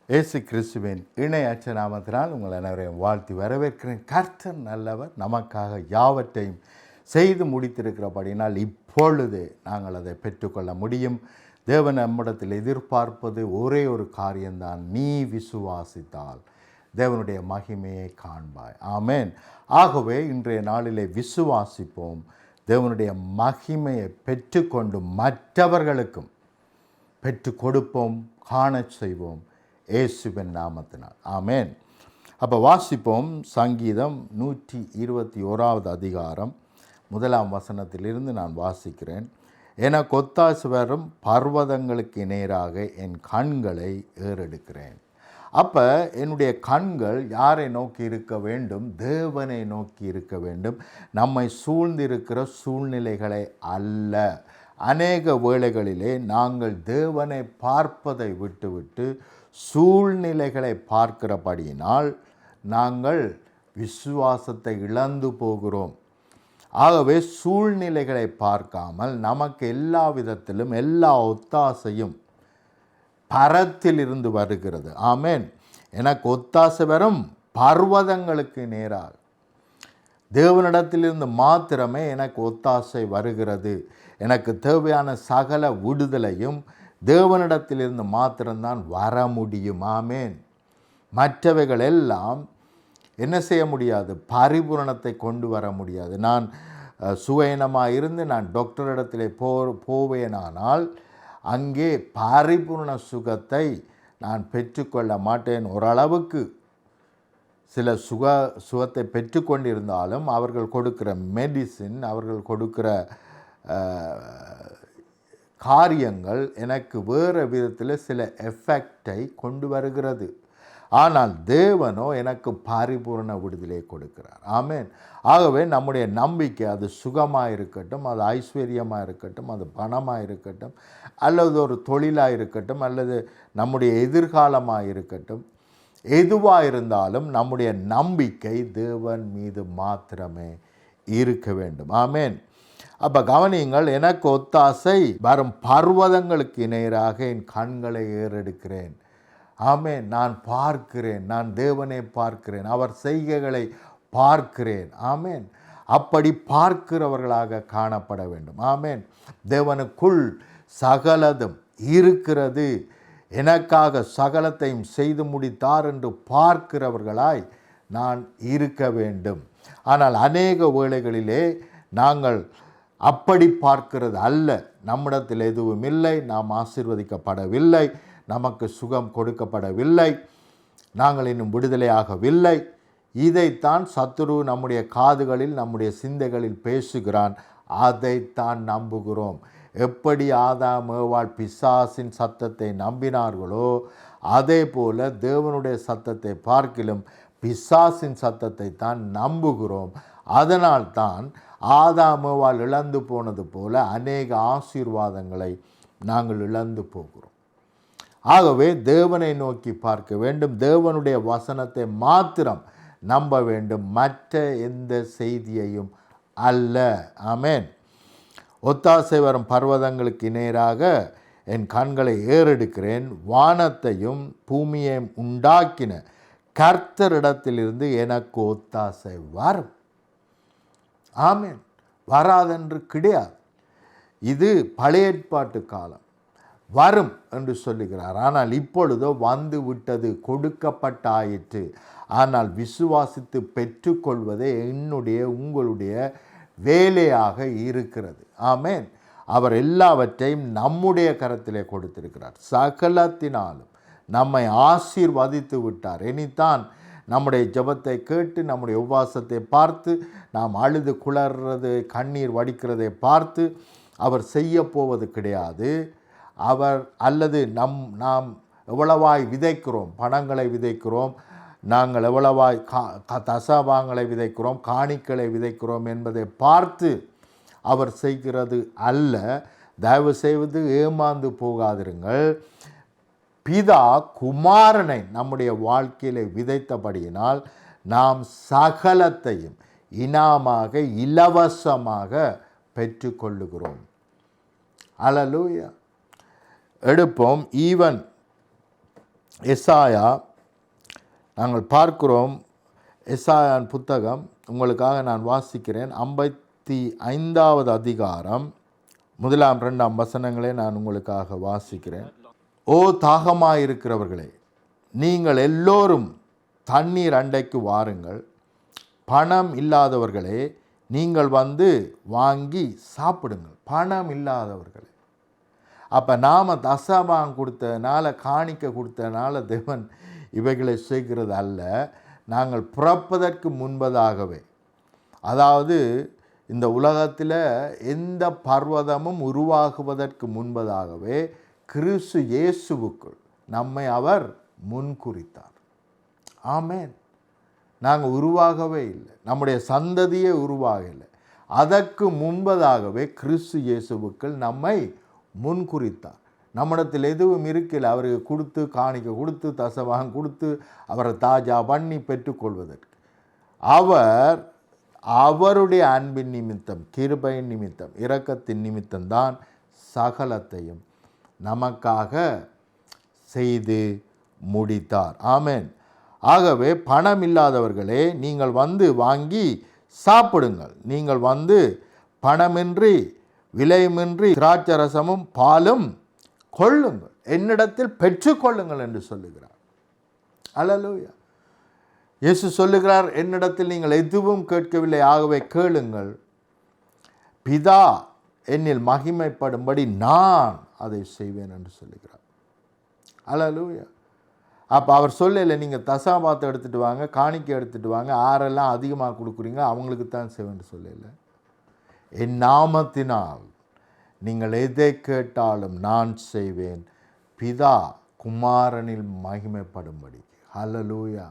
இயேசு கிறிஸ்துவின் இணையற்ற நாமத்தினால் உங்கள் அனைவரையும் வாழ்த்தி வரவேற்கிறேன். கர்த்தர் நல்லவர், நமக்காக யாவற்றையும் செய்து முடித்திருக்கிறபடினால் இப்பொழுது நாங்கள் அதை பெற்றுக்கொள்ள முடியும். தேவன் நம்மிடத்தில் எதிர்பார்ப்பது ஒரே ஒரு காரியம்தான், நீ விசுவாசித்தால் தேவனுடைய மகிமையை காண்பாய். ஆமேன். ஆகவே இன்றைய நாளிலே விசுவாசிப்போம், தேவனுடைய மகிமையை பெற்றுக்கொண்டு மற்றவர்களுக்கும் பெற்று கொடுப்போம், காண செய்வோம் இயேசுவின் நாமத்தினால். ஆமேன். அப்போ வாசிப்போம். சங்கீதம் 121 அதிகாரம் 1 வசனத்திலிருந்து நான் வாசிக்கிறேன். எனக்கு ஒத்தாசை வரும் பர்வதங்களுக்கு நேராக என் கண்களை ஏறெடுக்கிறேன். அப்போ என்னுடைய கண்கள் யாரை நோக்கி இருக்க வேண்டும்? தேவனை நோக்கி இருக்க வேண்டும். நம்மை சூழ்ந்திருக்கிற சூழ்நிலைகளை அல்ல. அநேக வேளைகளிலே நாங்கள் தேவனை பார்ப்பதை விட்டுவிட்டு சூழ்நிலைகளை பார்க்கிறபடியினால் நாங்கள் விசுவாசத்தை இழந்து போகிறோம். ஆகவே சூழ்நிலைகளை பார்க்காமல் நமக்கு எல்லா விதத்திலும் எல்லா ஒத்தாசையும் பரத்திலிருந்து வருகிறது. ஆமேன். எனக்கு ஒத்தாசை வரும் பர்வதங்களுக்கு நேராக தேவனிடத்திலிருந்து மாத்திரமே எனக்கு ஒத்தாசை வருகிறது. எனக்கு தேவையான சகல விடுதலையும் தேவனிடத்திலிருந்து மாத்திரம்தான் வர முடியும். ஆமேன். மற்றவைகள் எல்லாம் என்ன செய்ய முடியாது? பரிபூரணத்தை கொண்டு வர முடியாது. நான் சுயநமாக இருந்து நான் டாக்டரிடத்திலே போவேனானால் அங்கே பரிபூர்ண சுகத்தை நான் பெற்றுக்கொள்ள மாட்டேன். ஓரளவுக்கு சில சுகத்தை பெற்றுக்கொண்டிருந்தாலும் அவர்கள் கொடுக்கிற மெடிசின், அவர்கள் கொடுக்கிற காரியங்கள் எனக்கு வேறு விதத்தில் சில எஃபெக்டை கொண்டு வருகிறது. ஆனால் தேவனோ எனக்கு பரிபூர்ண விடுதலை கொடுக்கிறார். ஆமேன். ஆகவே நம்முடைய நம்பிக்கை, அது சுகமாக இருக்கட்டும், அது ஐஸ்வர்யமாக இருக்கட்டும், அது பணமாக இருக்கட்டும், அல்லது ஒரு தொழிலாக இருக்கட்டும், அல்லது நம்முடைய எதிர்காலமாக இருக்கட்டும், எதுவாக இருந்தாலும் நம்முடைய நம்பிக்கை தேவன் மீது மாத்திரமே இருக்க வேண்டும். ஆமேன். அப்போ கவனியுங்கள், எனக்கு ஒத்தாசை வரும் பர்வதங்களுக்கு நேராக என் கண்களை ஏறெடுக்கிறேன். ஆமேன். நான் பார்க்கிறேன், நான் தேவனை பார்க்கிறேன், அவர் செய்கைகளை பார்க்கிறேன். ஆமேன். அப்படி பார்க்கிறவர்களாக காணப்பட வேண்டும். ஆமேன். தேவனுக்குள் சகலதும் இருக்கிறது, எனக்காக சகலத்தையும் செய்து முடித்தார் என்று பார்க்கிறவர்களாய் நான் இருக்க வேண்டும். ஆனால் அநேக வேளைகளிலே நாங்கள் அப்படி பார்க்கிறது அல்ல. நம்மிடத்தில் எதுவும் இல்லை, நாம் ஆசீர்வதிக்கப்படவில்லை, நமக்கு சுகம் கொடுக்கப்படவில்லை, நாங்கள் இன்னும் விடுதலையாகவில்லை. இதைத்தான் சத்துரு நம்முடைய காதுகளில், நம்முடைய சிந்தைகளில் பேசுகிறான். அதைத்தான் நம்புகிறோம். எப்படி ஆதாம் ஏவாள் பிசாசின் சத்தத்தை நம்பினார்களோ அதே போல தேவனுடைய சத்தத்தை பார்க்கிலும் பிசாசின் சத்தத்தை தான் நம்புகிறோம். அதனால்தான் ஆதாம் ஏவாள் இழந்து போனது போல அநேக ஆசீர்வாதங்களை நாங்கள் இழந்து போகிறோம். ஆகவே தேவனை நோக்கி பார்க்க வேண்டும், தேவனுடைய வசனத்தை மாத்திரம் நம்ப வேண்டும், மற்ற எந்த செய்தியையும் அல்ல. ஆமேன். ஒத்தாசை வரும் பர்வதங்களுக்கு நேராக என் கண்களை ஏறெடுக்கிறேன். வானத்தையும் பூமியையும் உண்டாக்கின கர்த்தரிடத்திலிருந்து எனக்கு ஒத்தாசை வரும். ஆமேன். வராதென்று கிடையாது. இது பழைய ஏற்பாட்டு காலம். வரும் என்று சொல்லுகிறார். ஆனால் இப்பொழுதோ வந்து விட்டது, கொடுக்கப்பட்டாயிற்று. ஆனால் விசுவாசித்து பெற்றுக்கொள்வதே என்னுடைய உங்களுடைய வேலையாக இருக்கிறது. ஆமேன். அவர் எல்லாவற்றையும் நம்முடைய கரத்திலே கொடுத்திருக்கிறார். சகலத்தினாலும் நம்மை ஆசீர்வதித்து விட்டார். இனித்தான் நம்முடைய ஜெபத்தை கேட்டு, நம்முடைய உபவாசத்தை பார்த்து, நாம் அழுது குளறது, கண்ணீர் வடிக்கிறதை பார்த்து அவர் செய்ய போவது கிடையாது. அவர் அல்லது நாம் எவ்வளவாய் விதைக்கிறோம், பணங்களை விதைக்கிறோம், நாங்கள் எவ்வளவாய் தசவாங்களை விதைக்கிறோம், காணிக்களை விதைக்கிறோம் என்பதை பார்த்து அவர் செய்கிறது அல்ல. தயவு செய்வது ஏமாந்து போகாதிருங்கள். பிதா குமாரனை நம்முடைய வாழ்க்கையில் விதைத்தபடியினால் நாம் சகலத்தையும் இனாமாக இலவசமாக பெற்றுக்கொள்ளுகிறோம். அல்லேலூயா. எடுப்போம். ஈவன் எசாயா நாங்கள் பார்க்கிறோம். எசாயான் புத்தகம் உங்களுக்காக நான் வாசிக்கிறேன். 55வது அதிகாரம் 1-2 வசனங்களே நான் உங்களுக்காக வாசிக்கிறேன். ஓ தாகமாயிருக்கிறவர்களே, நீங்கள் எல்லோரும் தண்ணீர் அண்டைக்கு வாருங்கள். பணம் இல்லாதவர்களே, நீங்கள் வந்து வாங்கி சாப்பிடுங்கள். பணம் இல்லாதவர்களே. அப்போ நாம் தசமாம் கொடுத்ததுனால, காணிக்க கொடுத்ததுனால தேவன் இவைகளை செய்கிறது அல்ல. நாங்கள் பிறப்பதற்கு முன்பதாகவே, அதாவது இந்த உலகத்தில் எந்த பர்வதமும் உருவாகுவதற்கு முன்பதாகவே கிறிஸ்து இயேசுவுக்குள் நம்மை அவர் முன்குறித்தார். ஆமென். நாங்கள் உருவாகவே இல்லை, நம்முடைய சந்ததியே உருவாகலை. அதற்கு முன்பதாகவே கிறிஸ்து இயேசுவுக்குள் நம்மை முன்குறித்தார். நம்மிடத்தில் எதுவும் இருக்கல அவருக்கு கொடுத்து, காணிக்க கொடுத்து, தசவாகம் கொடுத்து, அவரை தாஜா பண்ணி பெற்றுக்கொள்வதற்கு. அவர் அவருடைய அன்பின் நிமித்தம், கிருபையின் நிமித்தம், இரக்கத்தின் நிமித்தம்தான் சகலத்தையும் நமக்காக செய்து முடித்தார். ஆமென். ஆகவே பணம் இல்லாதவர்களே, நீங்கள் வந்து வாங்கி சாப்பிடுங்கள். நீங்கள் வந்து பணமின்றி விலையுமின்றி திராட்சரசமும் பாலும் கொள்ளுங்கள், என்னிடத்தில் பெற்றுக்கொள்ளுங்கள் என்று சொல்லுகிறார். அல்லேலூயா. இயேசு சொல்லுகிறார், என்னிடத்தில் நீங்கள் எதுவும் கேட்கவில்லை, ஆகவே கேளுங்கள், பிதா என்னில் மகிமைப்படும்படி நான் அதை செய்வேன் என்று சொல்லுகிறார். அல்லேலூயா. அப்போ அவர் சொல்லலை, நீங்கள் தசாபாத்தை எடுத்துகிட்டு வாங்க, காணிக்கை எடுத்துகிட்டு வாங்க, ஆரெல்லாம் அதிகமாக கொடுக்குறீங்க அவங்களுக்கு தான் செய்வேன்னு சொல்லலை. என் நாமத்தினால் நீங்கள் எதை கேட்டாலும் நான் செய்வேன், பிதா குமாரனில் மகிமைப்படும்படி. ஹல்லேலூயா.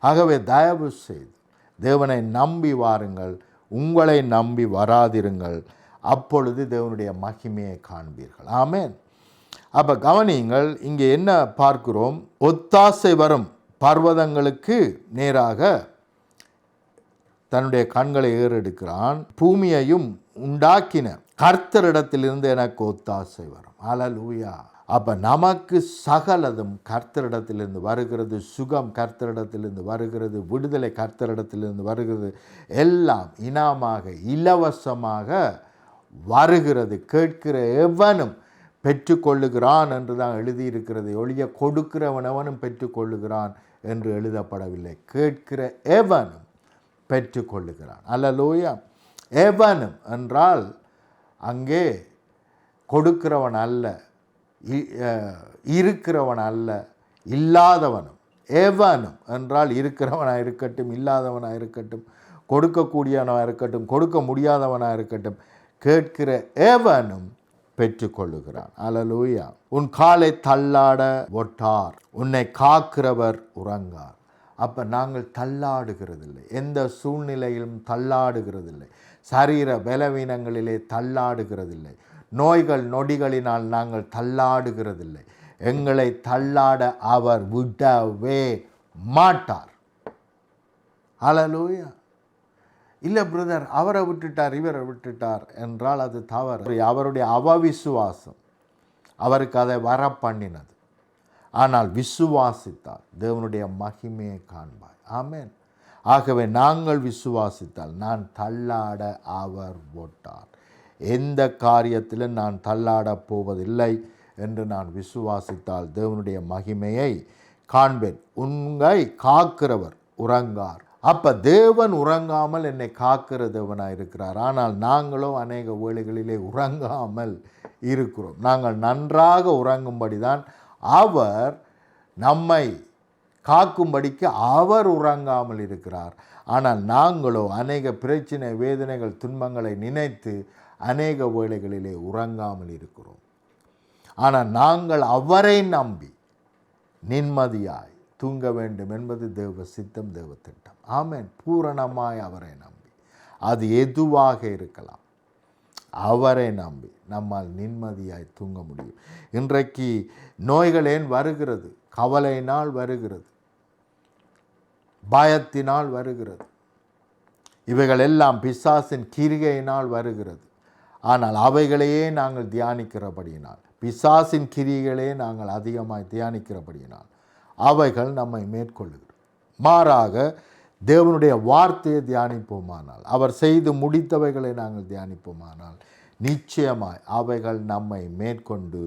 ஆகவே தயவு செய்து தேவனை நம்பி வாருங்கள், உங்களை நம்பி வராதிருங்கள், அப்பொழுது தேவனுடைய மகிமையை காண்பீர்கள். ஆமென். அப்போ கவனியுங்கள், இங்கே என்ன பார்க்கிறோம்? ஒத்தாசை வரும் பர்வதங்களுக்கு நேராக தன்னுடைய கண்களை ஏறெடுக்கிறான். பூமியையும் உண்டாக்கின கர்த்தரிடத்திலிருந்து எனக்கு ஒத்தாசை வரும். அல்லேலூயா. அப்போ நமக்கு சகலதும் கர்த்தரிடத்திலிருந்து வருகிறது. சுகம் கர்த்தரிடத்திலிருந்து வருகிறது, விடுதலை கர்த்தரிடத்திலிருந்து வருகிறது, எல்லாம் இனாமாக இலவசமாக வருகிறது. கேட்கிற எவனும் பெற்றுக்கொள்ளுகிறான் என்று தான் எழுதியிருக்கிறது. ஒழிய கொடுக்கிறவனவனும் பெற்றுக்கொள்ளுகிறான் என்று எழுதப்படவில்லை. கேட்கிற எவனும் பெற்றுக்கொள்ளுகிறான். அல்லேலூயா. எவனும் என்றால் அங்கே கொடுக்கிறவன் அல்ல, இருக்கிறவன் அல்ல, இல்லாதவனும். எவனும் என்றால் இருக்கிறவனாக இருக்கட்டும், இல்லாதவனாக இருக்கட்டும், கொடுக்கக்கூடியவனாக இருக்கட்டும், கொடுக்க முடியாதவனாக இருக்கட்டும், கேட்கிற எவனும் பெற்றுக்கொள்ளுகிறான். அல்லேலூயா. உன் காலை தள்ளாட ஒட்டார், உன்னை காக்கிறவர் உறங்கார். அப்போ நாங்கள் தள்ளாடுகிறதில்லை, எந்த சூழ்நிலையிலும் தள்ளாடுகிறதில்லை, சரீர பலவீனங்களிலே தள்ளாடுகிறதில்லை, நோய்கள் நொடிகளினால் நாங்கள் தள்ளாடுகிறதில்லை. எங்களை தள்ளாட அவர் விடவே மாட்டார். அல்லேலூயா. இல்லை பிரதர், அவரை விட்டுட்டார் இவரை விட்டுட்டார் என்றால் அது தவறு. அவருடைய அவவிசுவாசம் அவருக்கு அதை வர பண்ணினது. ஆனால் விசுவாசித்தால் தேவனுடைய மகிமையை காண்பாய். ஆமென். ஆகவே நாங்கள் விசுவாசித்தால் நான் தள்ளாட அவர் போட்டார். எந்த காரியத்திலும் நான் தள்ளாடப் போவதில்லை என்று நான் விசுவாசித்தால் தேவனுடைய மகிமையை காண்பேன். உங்களை காக்கிறவர் உறங்கார். அப்போ தேவன் உறங்காமல் என்னை காக்கிற தேவனாக இருக்கிறார். ஆனால் நாங்களோ அநேக வேளைகளிலே உறங்காமல் இருக்கிறோம். நாங்கள் நன்றாக உறங்கும்படி தான் அவர் நம்மை காக்கும்படிக்கு அவர் உறங்காமல் இருக்கிறார். ஆனால் நாங்களோ அநேக பிரச்சனை, வேதனைகள், துன்பங்களை நினைத்து அநேக வேளைகளிலே உறங்காமல் இருக்கிறோம். ஆனால் நாங்கள் அவரை நம்பி நிம்மதியாய் தூங்க வேண்டும் என்பது தேவ சித்தம், தேவ திட்டம். ஆமென். பூரணமாய் அவரை நம்பி, அது எதுவாக இருக்கலாம், அவரை நம்பி நம்மால் நிம்மதியாய் தூங்க முடியும். இன்றைக்கு நோய்கள் ஏன் வருகிறது? கவலையினால் வருகிறது, பயத்தினால் வருகிறது. இவைகள் எல்லாம் பிசாசின் கிரிகையினால் வருகிறது. ஆனால் அவைகளையே நாங்கள் தியானிக்கிறபடியினால், பிசாசின் கிரிகளே நாங்கள் அதிகமாய் தியானிக்கிறபடியினால் அவைகள் நம்மை மேற்கொள்ளுகிறது. மாறாக தேவனுடைய வார்த்தையை தியானிப்போமானால், அவர் செய்து முடித்தவைகளை நாங்கள் தியானிப்போமானால், நிச்சயமாய் அவைகள் நம்மை மேற்கொண்டு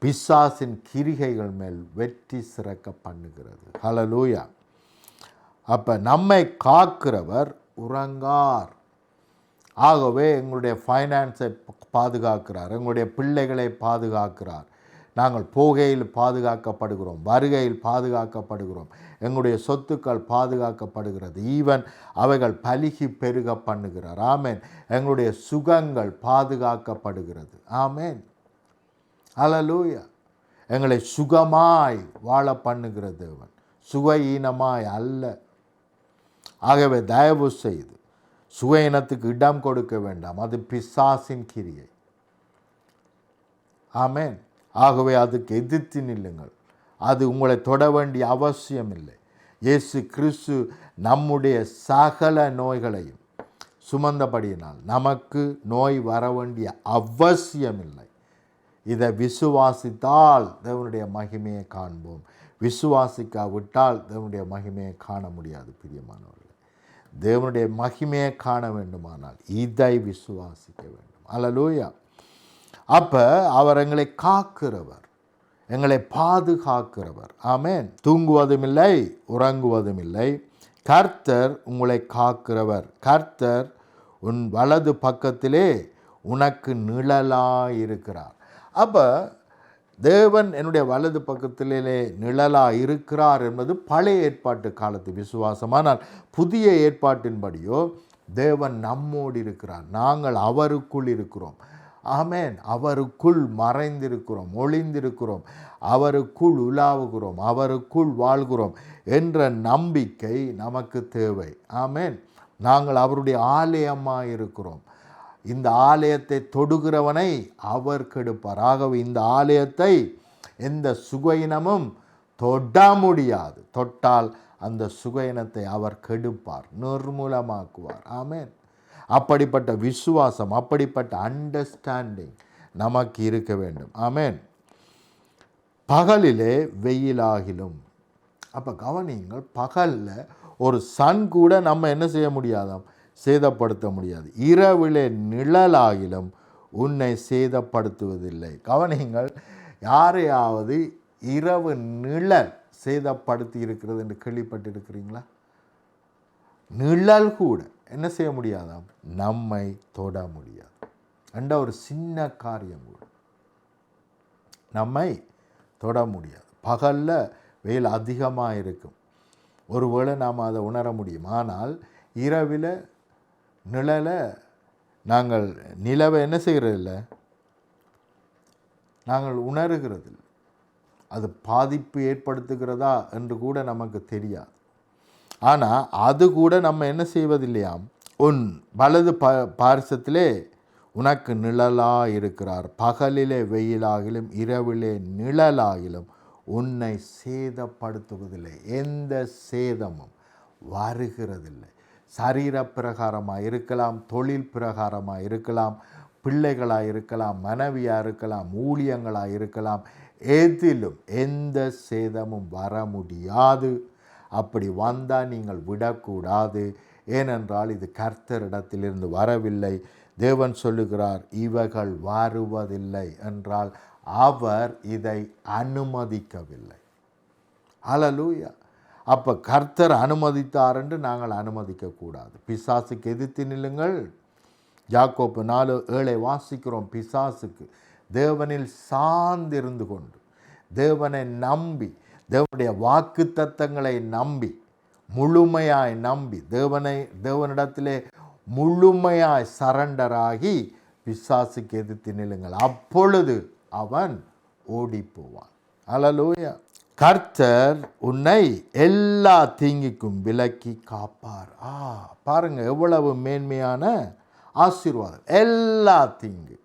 பிசாசின் கிரிகைகள் மேல் வெற்றி சிறக்க பண்ணுகிறது. ஹல்லேலூயா. அப்போ நம்மை காக்கிறவர் உறங்கார். ஆகவே எங்களுடைய ஃபைனான்ஸை பாதுகாக்கிறார், எங்களுடைய பிள்ளைகளை பாதுகாக்கிறார். நாங்கள் போகையில் பாதுகாக்கப்படுகிறோம், வருகையில் பாதுகாக்கப்படுகிறோம், எங்களுடைய சொத்துக்கள் பாதுகாக்கப்படுகிறது. ஈவன் அவைகள் பலுகி பெருக பண்ணுகிறார். ஆமேன். எங்களுடைய சுகங்கள் பாதுகாக்கப்படுகிறது. ஆமேன். ஹல்லேலூயா. எங்களை சுகமாய் வாழ பண்ணுகிற தேவன், சுகஈனமாய் அல்ல. ஆகவே தயவு செய்து சுகஈனத்துக்கு இடம் கொடுக்க வேண்டாம். அது பிசாசின் கிரியை. ஆமேன். ஆகவே அதுக்கு எதிர்த்து நில்லுங்கள். அது உங்களை தொட வேண்டிய அவசியம் இல்லை. இயேசு கிறிஸ்து நம்முடைய சகல நோய்களையும் சுமந்தபடியினால் நமக்கு நோய் வர வேண்டிய அவசியம் இல்லை. இதை விசுவாசித்தால் தேவனுடைய மகிமையை காண்போம். விசுவாசிக்காவிட்டால் தேவனுடைய மகிமையை காண முடியாது. பிரியமானவர்களே, தேவனுடைய மகிமையை காண வேண்டுமானால் இதை விசுவாசிக்க வேண்டும். அல்லேலூயா. அப்போ அவர் எங்களை காக்கிறவர், எங்களை பாதுகாக்கிறவர். ஆமேன். தூங்குவதும் இல்லை, உறங்குவதும் இல்லை. கர்த்தர் உங்களை காக்கிறவர். கர்த்தர் உன் வலது பக்கத்திலே உனக்கு நிழலாயிருக்கிறார். அப்போ தேவன் என்னுடைய வலது பக்கத்திலே நிழலாக இருக்கிறார் என்பது பழைய ஏற்பாட்டு காலத்து விசுவாசம். ஆனால் புதிய ஏற்பாட்டின்படியோ தேவன் நம்மோடு இருக்கிறார், நாங்கள் அவருக்குள் இருக்கிறோம். ஆமேன். அவருக்குள் மறைந்திருக்கிறோம், ஒளிந்திருக்கிறோம், அவருக்குள் உலாவுகிறோம், அவருக்குள் வாழ்கிறோம் என்ற நம்பிக்கை நமக்கு தேவை. ஆமேன். நாங்கள் அவருடைய ஆலயமாக இருக்கிறோம். இந்த ஆலயத்தை தொடுகிறவனை அவர் கெடுப்பார். ஆகவே இந்த ஆலயத்தை எந்த சுகயினமும் தொட முடியாது. தொட்டால் அந்த சுகயினத்தை அவர் கெடுப்பார், நிர்மூலமாக்குவார். ஆமேன். அப்படிப்பட்ட விசுவாசம், அப்படிப்பட்ட அண்டர்ஸ்டாண்டிங் நமக்கு இருக்க வேண்டும். ஆமேன். பகலிலே வெயிலாகிலும். அப்போ கவனிங்கள், பகலில் ஒரு சன் கூட நம்ம என்ன செய்ய முடியாதாம், சேதப்படுத்த முடியாது. இரவிலே நிழலாகிலும் உன்னை சேதப்படுத்துவதில்லை. கவனிங்கள், யாரையாவது இரவு நிழல் சேதப்படுத்தி இருக்கிறது என்று கேள்விப்பட்டிருக்கிறீங்களா? நிழல் கூட என்ன செய்ய முடியாதாம், நம்மை தொட முடியாது. என்ற ஒரு சின்ன காரியம் கூட நம்மை தொட முடியாது. பகலில் வெயில் அதிகமாக இருக்கும், ஒருவேளை நாம் அதை உணர முடியும். ஆனால் இரவில் நிழலை நாங்கள் நிலவை என்ன செய்கிறதில்ல, நாங்கள் உணர்கிறதில்லை. அது பாதிப்பு ஏற்படுத்துகிறதா என்று கூட நமக்கு தெரியாது. ஆனால் அது கூட நம்ம என்ன செய்வதில்லையாம், உன் வலது பார்சத்திலே உனக்கு நிழலாக இருக்கிறார். பகலிலே வெயிலாகிலும் இரவிலே நிழலாகிலும் உன்னை சேதப்படுத்துவதில்லை. எந்த சேதமும் வருகிறதில்லை. சரீர பிரகாரமாக இருக்கலாம், தொழில் பிரகாரமாக இருக்கலாம், பிள்ளைகளாக இருக்கலாம், மனைவியாக இருக்கலாம், ஊழியங்களாக இருக்கலாம், எதிலும் எந்த சேதமும் வர முடியாது. அப்படி வந்தால் நீங்கள் விடக்கூடாது. ஏனென்றால் இது கர்த்தரிடத்திலிருந்து வரவில்லை. தேவன் சொல்லுகிறார், இவைகள் வருவதில்லை என்றால் அவர் இதை அனுமதிக்கவில்லை. ஹல்லேலூயா. அப்போ கர்த்தர் அனுமதித்தார் என்று நாங்கள் அனுமதிக்கக்கூடாது. பிசாசுக்கு எதிர்த்து நில்லுங்கள். யாக்கோப்பு 4:7 வாசிக்கிறோம். பிசாசுக்கு தேவனில் சார்ந்திருந்து கொண்டு, தேவனை நம்பி, தேவனுடைய வாக்கு தத்தங்களை நம்பி, முழுமையாய் நம்பி, தேவனிடத்திலே முழுமையாய் சரண்டராகி பிசாசுக்கு எதிர்த்து நில்லுங்கள். அப்பொழுது அவன் ஓடி போவான். ஹல்லேலூயா. கர்த்தர் உன்னை எல்லா தீங்குக்கும் விலக்கி காப்பார். பாருங்க, எவ்வளவு மேன்மையான ஆசீர்வாதம். எல்லா தீங்குக்கும்.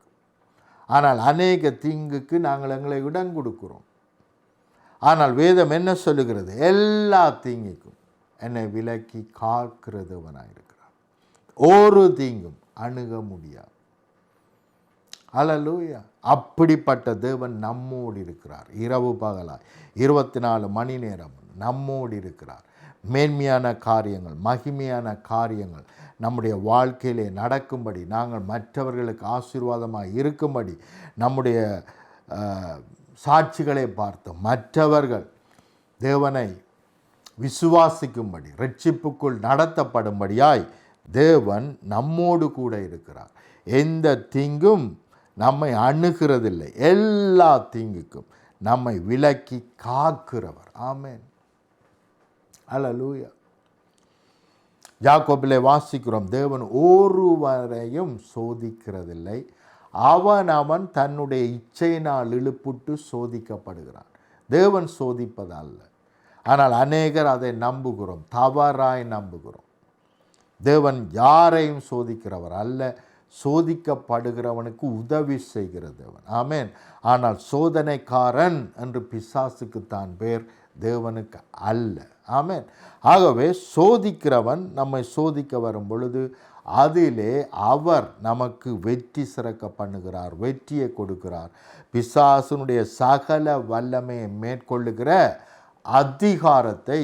ஆனால் அநேக தீங்குக்கு நாங்கள் எங்களை இடம் கொடுக்கிறோம். ஆனால் வேதம் என்ன சொல்லுகிறது? எல்லா தீங்குக்கும் என்னை விலக்கி காக்கிறதவனாயிருக்கிறார். ஒரு தீங்கும் அணுக முடியாது. அல்லேலூயா. அப்படிப்பட்ட தேவன் நம்மோடு இருக்கிறார். இரவு பகலாய் 24 மணி நேரம் நம்மோடு இருக்கிறார். மேன்மையான காரியங்கள், மகிமையான காரியங்கள் நம்முடைய வாழ்க்கையிலே நடக்கும்படி, நாங்கள் மற்றவர்களுக்கு ஆசீர்வாதமாக இருக்கும்படி, நம்முடைய சாட்சிகளை பார்த்து மற்றவர்கள் தேவனை விசுவாசிக்கும்படி, இரட்சிப்புக்குள் நடத்தப்படும்படியாய் தேவன் நம்மோடு கூட இருக்கிறார். எந்த தீங்கும் நம்மை அணுகிறதில்லை. எல்லா தீங்குக்கும் நம்மை விலக்கி காக்கிறவர். ஆமென். அல்லேலூயா. யாக்கோபிலே வாசிக்கிறோம், தேவன் ஒருவரையும் சோதிக்கிறதில்லை, அவன் தன்னுடைய இச்சையினால் இழுப்புட்டு சோதிக்கப்படுகிறான். தேவன் சோதிப்பதல்ல. ஆனால் அநேகர் அதை நம்புகிறோம், தவறாய் நம்புகிறோம். தேவன் யாரையும் சோதிக்கிறவர் அல்ல, சோதிக்கப்படுகிறவனுக்கு உதவி செய்கிற தேவன். ஆமென். ஆனால் சோதனைக்காரன் என்று பிசாசுக்குத்தான் பேர், தேவனுக்கு அல்ல. ஆமென். ஆகவே சோதிக்கிறவன் நம்மை சோதிக்க வரும் பொழுது அதிலே அவர் நமக்கு வெற்றி சிறக்க பண்ணுகிறார், வெற்றியை கொடுக்கிறார். பிசாசுனுடைய சகல வல்லமையை மேற்கொள்ளுகிற அதிகாரத்தை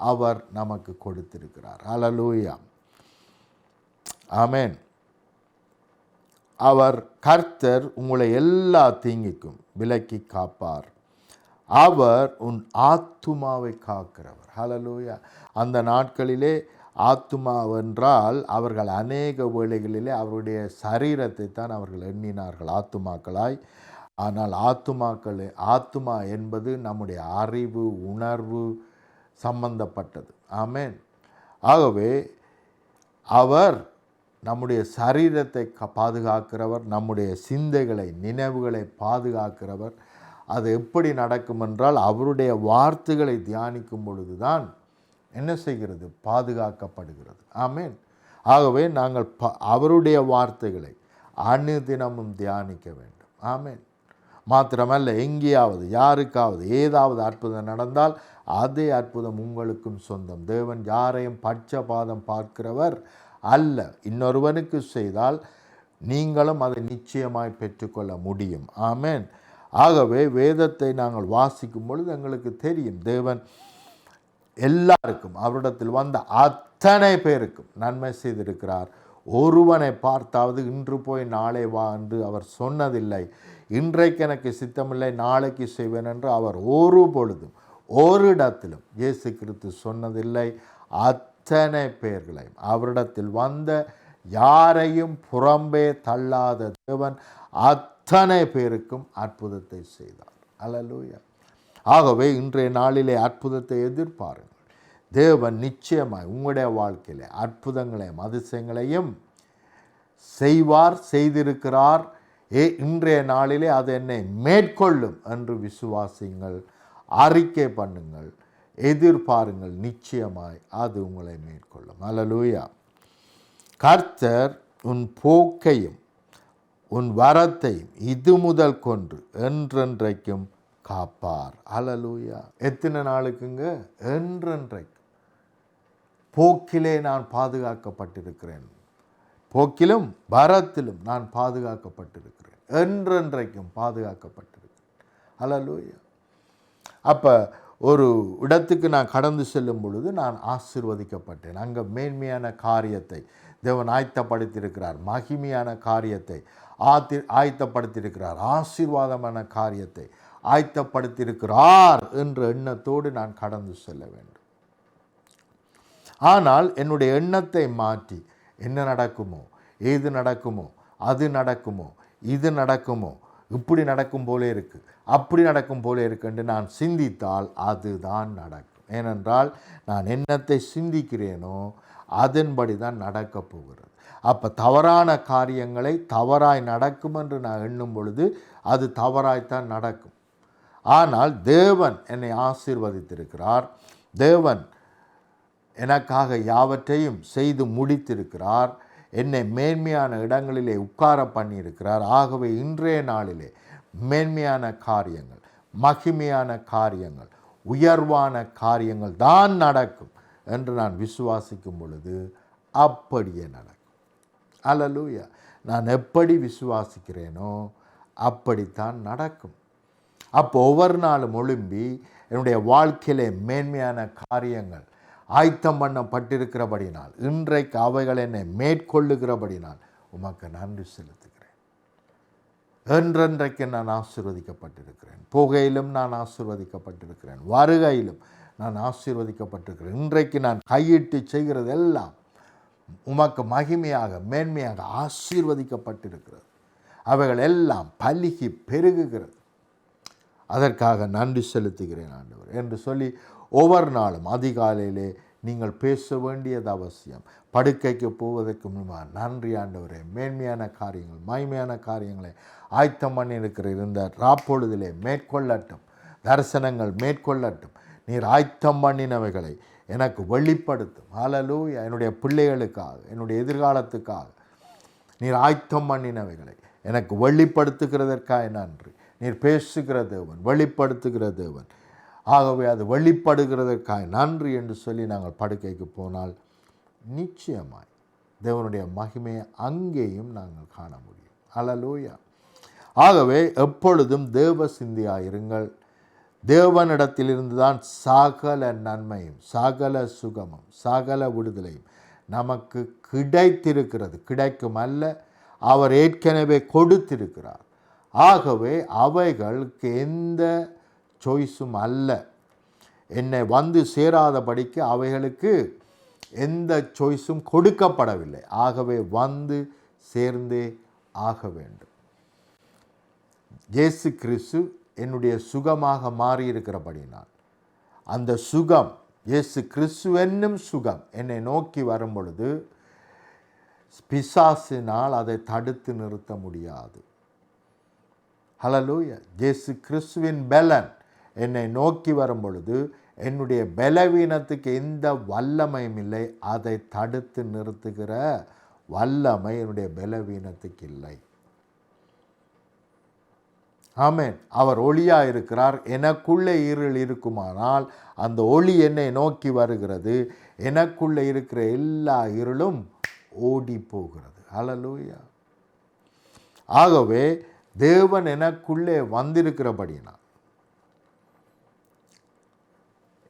அவர் நமக்கு கொடுத்திருக்கிறார். அல்லேலூயா. ஆமென். அவர் கர்த்தர் உங்களை எல்லா தீங்குக்கும் விலக்கி காப்பார். அவர் உன் ஆத்துமாவை காக்கிறவர். ஹல்லேலூயா. அந்த நாட்களிலே ஆத்துமாவென்றால் அவர்கள் அநேக வேளைகளிலே அவருடைய சரீரத்தை தான் அவர்கள் எண்ணினார்கள் ஆத்துமாக்களாய். ஆனால் ஆத்துமா என்பது நம்முடைய அறிவு, உணர்வு சம்பந்தப்பட்டது. ஆமென். ஆகவே அவர் நம்முடைய சரீரத்தை பாதுகாக்கிறவர், நம்முடைய சிந்தைகளை, நினைவுகளை பாதுகாக்கிறவர். அது எப்படி நடக்கும் என்றால் அவருடைய வார்த்தைகளை தியானிக்கும் பொழுது தான் என்ன செய்கிறது? பாதுகாக்கப்படுகிறது. ஆமென். ஆகவே நாங்கள் அவருடைய வார்த்தைகளை அனுதினமும் தியானிக்க வேண்டும். ஆமென். மாத்திரமல்ல, எங்கேயாவது யாருக்காவது ஏதாவது அற்புதம் நடந்தால் அதே அற்புதம் உங்களுக்கும் சொந்தம். தேவன் யாரையும் பட்சபாதம் பார்க்கிறவர் அல்ல. இன்னொருவனுக்கு செய்தால் நீங்களும் அதை நிச்சயமாய் பெற்றுக்கொள்ள முடியும். ஆமென். ஆகவே வேதத்தை நாங்கள் வாசிக்கும் பொழுது எங்களுக்கு தெரியும், தேவன் எல்லாருக்கும், அவரிடத்தில் வந்த அத்தனை பேருக்கும் நன்மை செய்திருக்கிறார். ஒருவனை பார்த்தாவது இன்று போய் நாளை வா என்று அவர் சொன்னதில்லை. இன்றைக்கு எனக்கு சித்தமில்லை, நாளைக்கு செய்வேன் என்று அவர் ஒரு பொழுதும் ஒரு இடத்திலும் இயேசு கிறிஸ்து சொன்னதில்லை. அத்தனை பேர்களையும் அவரிடத்தில் வந்த யாரையும் புறம்பே தள்ளாத தேவன் அத்தனை பேருக்கும் அற்புதத்தை செய்தார். அல்லேலூயா. ஆகவே இன்றைய நாளிலே அற்புதத்தை எதிர்பாருங்கள். தேவன் நிச்சயமாய் உங்களுடைய வாழ்க்கையிலே அற்புதங்களையும் அதிசயங்களையும் செய்வார், செய்திருக்கிறார். இன்றைய நாளிலே அது என்னை மேற்கொள்ளும் என்று விசுவாசிங்கள், அறிக்கை பண்ணுங்கள், எதிர்பாருங்கள். நிச்சயமாய் அது உங்களை மேற்கொள்ளும். அல்லேலூயா. கர்த்தர் உன் போக்கையும் உன் வரத்தையும் இது முதல் கொண்டு என்றென்றைக்கும் காப்பார். அல்லேலூயா. எத்தனை நாளுக்குங்க? என்றென்றைக்கும். போக்கிலே நான் பாதுகாக்கப்பட்டிருக்கிறேன், போக்கிலும் வரத்திலும் நான் பாதுகாக்கப்பட்டிருக்கிறேன், என்றென்றைக்கும் பாதுகாக்கப்பட்டிருக்கிறேன். அல்லேலூயா. அப்போ ஒரு இடத்துக்கு நான் கடந்து செல்லும் பொழுது நான் ஆசீர்வதிக்கப்பட்டேன். அங்கே மேன்மையான காரியத்தை தேவன் ஆயத்தப்படுத்தியிருக்கிறார், மகிமையான காரியத்தை ஆயத்தப்படுத்தியிருக்கிறார், ஆசீர்வாதமான காரியத்தை ஆயத்தப்படுத்தியிருக்கிறார் என்ற எண்ணத்தோடு நான் கடந்து செல்ல வேண்டும். ஆனால் என்னுடைய எண்ணத்தை மாற்றி என்ன நடக்குமோ, ஏது நடக்குமோ, அது நடக்குமோ, இது நடக்குமோ, இப்படி நடக்கும் போலே இருக்குது, அப்படி நடக்கும் போலே இருக்குன்னு நான் சிந்தித்தால் அதுதான் நடக்கும். ஏனென்றால் நான் என்னத்தை சிந்திக்கிறேனோ அதன்படி தான் நடக்கப் போகிறது. அப்போ தவறான காரியங்களை தவறாய் நடக்கும் என்று நான் எண்ணும் பொழுது அது தவறாய்த்தான் நடக்கும். ஆனால் தேவன் என்னை ஆசீர்வதித்திருக்கிறார், தேவன் எனக்காக யாவற்றையும் செய்து முடித்திருக்கிறார், என்னை மேன்மையான இடங்களிலே உட்கார பண்ணியிருக்கிறார். ஆகவே இன்றைய நாளிலே மேன்மையான காரியங்கள், மகிமையான காரியங்கள், உயர்வான காரியங்கள் தான் நடக்கும் என்று நான் விசுவாசிக்கும் பொழுது அப்படியே நடக்கும். அல்லேலூயா. நான் எப்படி விசுவாசிக்கிறேனோ அப்படித்தான் நடக்கும். அப்போ ஒவ்வொரு நாளும் ஒழும்பி என்னுடைய வாழ்க்கையிலே மேன்மையான காரியங்கள் ஆயத்தம் பண்ணப்பட்டிருக்கிறபடினால், இன்றைக்கு அவைகள் என்னை மேற்கொள்ளுகிறபடினால் உமக்கு நன்றி செலுத்துகிறேன். என்றென்றைக்கு நான் ஆசீர்வதிக்கப்பட்டிருக்கிறேன். போகையிலும் நான் ஆசீர்வதிக்கப்பட்டிருக்கிறேன், வருகையிலும் நான் ஆசீர்வதிக்கப்பட்டிருக்கிறேன். இன்றைக்கு நான் கையிட்டு செய்கிறது எல்லாம் உமக்கு மகிமையாக மேன்மையாக ஆசீர்வதிக்கப்பட்டிருக்கிறது. அவைகள் எல்லாம் பலுகி பெருகுகிறது. அதற்காக நன்றி செலுத்துகிறேன் ஆண்டவர் என்று சொல்லி ஒவ்வொரு நாளும் அதிகாலையிலே நீங்கள் பேச வேண்டியது அவசியம். படுக்கைக்கு போவதற்கு முன்பாக நன்றி ஆண்டவரே, மேன்மையான காரியங்கள் மகிமையான காரியங்களை ஆயத்தம் பண்ணியிருக்கிற இந்த ராப்பொழுதிலே மேற்கொள்ளட்டும், தரிசனங்கள் மேற்கொள்ளட்டும். நீர் ஆயத்தம் பண்ணினவைகளை எனக்கு வெளிப்படுத்தும். ஹல்லேலூயா. என்னுடைய பிள்ளைகளுக்காக, என்னுடைய எதிர்காலத்துக்காக நீர் ஆயத்தம் பண்ணினவைகளை எனக்கு வெளிப்படுத்துகிறதற்காக நன்றி. நீர் பேசுகிற தேவன், வெளிப்படுத்துகிற தேவன். ஆகவே அது வெளிப்படுகிறதற்காக நன்றி என்று சொல்லி நாங்கள் படுக்கைக்கு போனால் நிச்சயமாய் தேவனுடைய மகிமையை அங்கேயும் நாங்கள் காண முடியும். ஹல்லேலூயா. ஆகவே எப்பொழுதும் தேவ சிந்தியாயிருங்கள். தேவனிடத்திலிருந்து தான் சகல நன்மையும் சகல சுகமும் சகல விடுதலையும் நமக்கு கிடைத்திருக்கிறது. கிடைக்கும் அல்ல, அவர் ஏற்கனவே கொடுத்திருக்கிறார். ஆகவே அவைகளுக்கு எந்த சாய்ஸும் அல்ல. என்னை வந்து சேராதபடிக்கு அவைகளுக்கு எந்த சாய்ஸும் கொடுக்கப்படவில்லை. ஆகவே வந்து சேர்ந்தே ஆக வேண்டும். இயேசு கிறிஸ்து என்னுடைய சுகமாக மாறியிருக்கிறபடினால் அந்த சுகம், இயேசு கிறிஸ்து என்னும் சுகம் என்னை நோக்கி வரும் பொழுது பிசாசினால் அதை தடுத்து நிறுத்த முடியாது. ஹல்லேலூயா. இயேசு கிறிஸ்துவின் பலன் என்னை நோக்கி வரும் பொழுது என்னுடைய பலவீனத்துக்கு எந்த வல்லமையும் இல்லை. அதை தடுத்து நிறுத்துகிற வல்லமை என்னுடைய பலவீனத்துக்கு இல்லை. ஆமென். அவர் ஒளியாக இருக்கிறார். எனக்குள்ளே இருள் இருக்குமானால் அந்த ஒளி என்னை நோக்கி வருகிறது. எனக்குள்ளே இருக்கிற எல்லா இருளும் ஓடி போகிறது. ஹல்லேலூயா. ஆகவே தேவன் எனக்குள்ளே வந்திருக்கிறபடினால்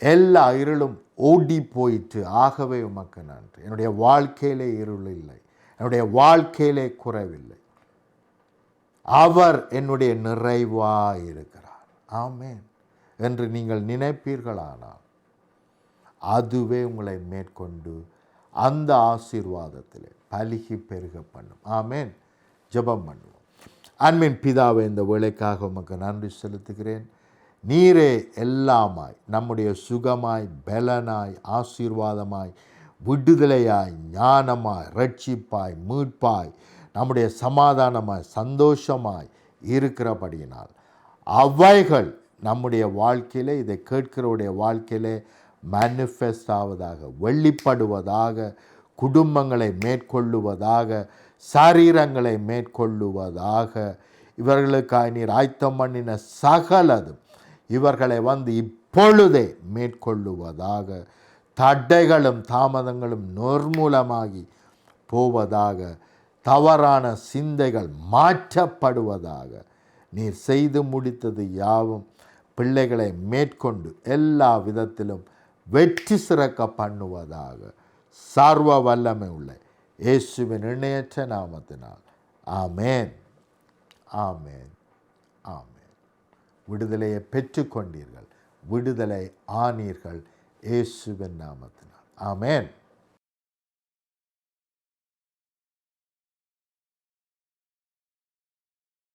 எல்லா இருளும் ஓடி போயிட்டு. ஆகவே உமக்கு நன்றி. என்னுடைய வாழ்க்கையிலே இருள் இல்லை, என்னுடைய வாழ்க்கையிலே குறைவில்லை. அவர் என்னுடைய நிறைவாக இருக்கிறார். ஆமென் என்று நீங்கள் நினைப்பீர்களானால் அதுவே உங்களை மேற்கொண்டு அந்த ஆசீர்வாதத்திலே பலுகி பெருக பண்ணும். ஆமென். ஜெபம் பண்ணுவோம். அன்பின் பிதாவே, இந்த வேளைக்காக உமக்கு நன்றி செலுத்துகிறேன். நீரே எல்லாமாய், நம்முடைய சுகமாய், பலனாய், ஆசீர்வாதமாய், விடுதலையாய், ஞானமாய், ரட்சிப்பாய், மீட்பாய், நம்முடைய சமாதானமாய், சந்தோஷமாய் இருக்கிறபடியினால் அவைகள் நம்முடைய வாழ்க்கையிலே, இதை கேட்கிறவருடைய வாழ்க்கையிலே மேனிஃபெஸ்ட் ஆவதாக, வெளிப்படுவதாக, குடும்பங்களை மேற்கொள்ளுவதாக, சரீரங்களை மேற்கொள்ளுவதாக. இவர்களுக்காக நீர் ஆயத்தம் பண்ணின சகலதும் இவர்களை வந்து இப்பொழுதே மேற்கொள்ளுவதாக. தடைகளும் தாமதங்களும் நிர்மூலமாகி போவதாக. தவறான சிந்தைகள் மாற்றப்படுவதாக. நீர் செய்து முடித்தது யாவும் பிள்ளைகளை மேற்கொண்டு எல்லா விதத்திலும் வெற்றி சிறக்க பண்ணுவதாக. சர்வ வல்லமை உள்ள இயேசுவின் இணையற்ற நாமத்தினால் ஆமேன், ஆமேன், ஆமேன். விடுதலையை பெற்றுக்கொண்டீர்கள், விடுதலை ஆனீர்கள் இயேசுவின் நாமத்தினால். ஆமேன்.